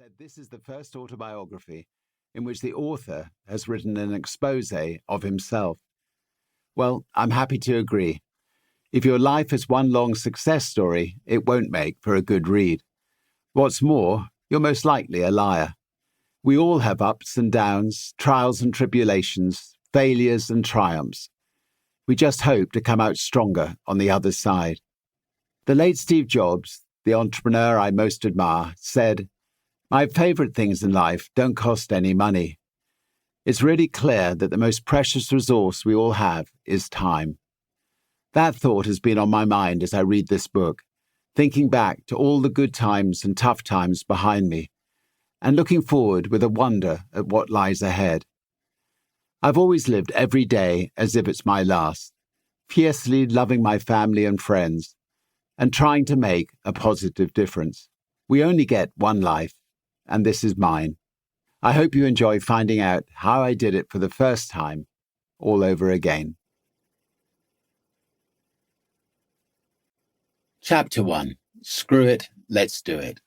said this is the first autobiography in which the author has written an exposé of himself. Well, I'm happy to agree. If your life is one long success story, it won't make for a good read. What's more, you're most likely a liar. We all have ups and downs, trials and tribulations, failures and triumphs. We just hope to come out stronger on the other side. The late Steve Jobs, the entrepreneur I most admire, said, "My favourite things in life don't cost any money." It's really clear that the most precious resource we all have is time. That thought has been on my mind as I read this book, thinking back to all the good times and tough times behind me, and looking forward with a wonder at what lies ahead. I've always lived every day as if it's my last, fiercely loving my family and friends, and trying to make a positive difference. We only get one life, and this is mine. I hope you enjoy finding out how I did it for the first time, all over again. Chapter 1. Screw It, Let's Do It.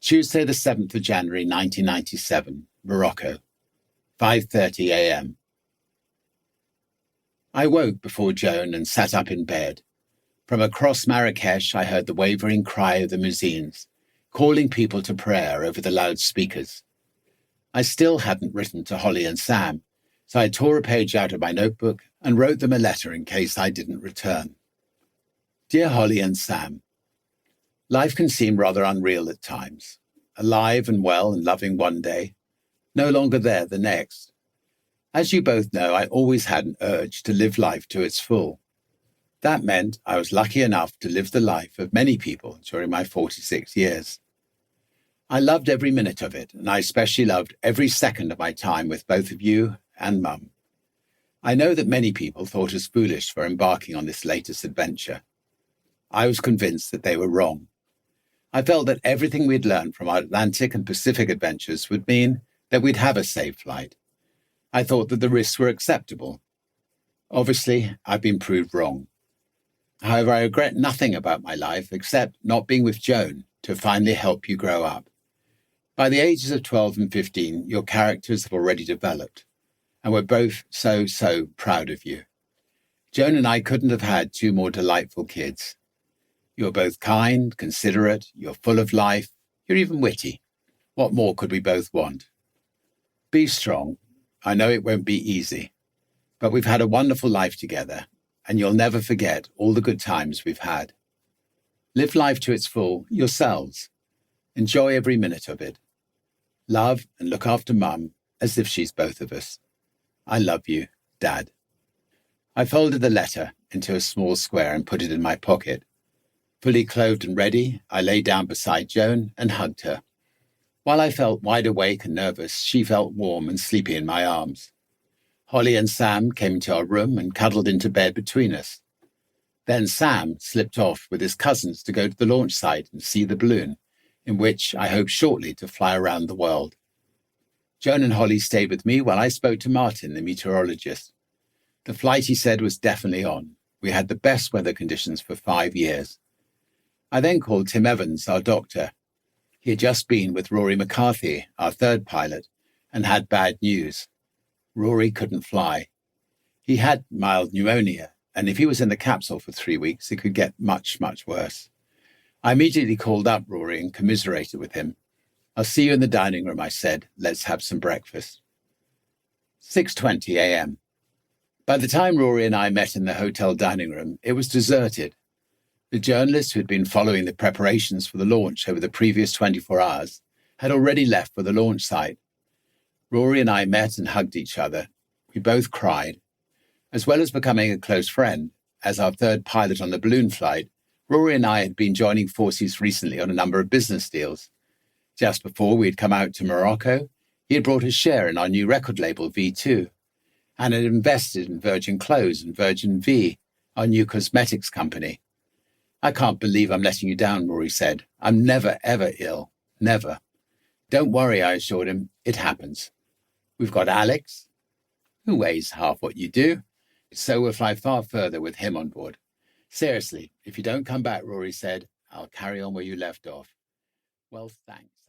Tuesday the 7th of January 1997, Morocco, 5:30 a.m. I woke before Joan and sat up in bed. From across Marrakesh I heard the wavering cry of the muezzins, calling people to prayer over the loudspeakers. I still hadn't written to Holly and Sam, so I tore a page out of my notebook and wrote them a letter in case I didn't return. Dear Holly and Sam, life can seem rather unreal at times. Alive and well and loving one day, no longer there the next. As you both know, I always had an urge to live life to its full. That meant I was lucky enough to live the life of many people during my 46 years. I loved every minute of it, and I especially loved every second of my time with both of you and Mum. I know that many people thought us foolish for embarking on this latest adventure. I was convinced that they were wrong. I felt that everything we'd learned from our Atlantic and Pacific adventures would mean that we'd have a safe flight. I thought that the risks were acceptable. Obviously, I've been proved wrong. However, I regret nothing about my life except not being with Joan to finally help you grow up. By the ages of 12 and 15, your characters have already developed, and we're both so proud of you. Joan and I couldn't have had two more delightful kids. You're both kind, considerate, you're full of life, you're even witty. What more could we both want? Be strong. I know it won't be easy, but we've had a wonderful life together, and you'll never forget all the good times we've had. Live life to its full, yourselves. Enjoy every minute of it. Love and look after Mum as if she's both of us. I love you, Dad. I folded the letter into a small square and put it in my pocket. Fully clothed and ready, I lay down beside Joan and hugged her. While I felt wide awake and nervous, she felt warm and sleepy in my arms. Holly and Sam came into our room and cuddled into bed between us. Then Sam slipped off with his cousins to go to the launch site and see the balloon, in which I hope shortly to fly around the world. Joan and Holly stayed with me while I spoke to Martin, the meteorologist. The flight, he said, was definitely on. We had the best weather conditions for 5 years. I then called Tim Evans, our doctor. He had just been with Rory McCarthy, our third pilot, and had bad news. Rory couldn't fly. He had mild pneumonia, and if he was in the capsule for 3 weeks, it could get much worse. I immediately called up Rory and commiserated with him. "I'll see you in the dining room," I said. "Let's have some breakfast." 6:20 a.m. By the time Rory and I met in the hotel dining room, it was deserted. The journalist who had been following the preparations for the launch over the previous 24 hours had already left for the launch site. Rory and I met and hugged each other. We both cried. As well as becoming a close friend, as our third pilot on the balloon flight, Rory and I had been joining forces recently on a number of business deals. Just before we had come out to Morocco, he had brought a share in our new record label V2 and had invested in Virgin Clothes and Virgin V, our new cosmetics company. "I can't believe I'm letting you down," Rory said. "I'm never, ever ill. Never." "Don't worry," I assured him. "It happens. We've got Alex, who weighs half what you do, so we'll fly far further with him on board. Seriously, if you don't come back," Rory said, "I'll carry on where you left off." "Well, thanks."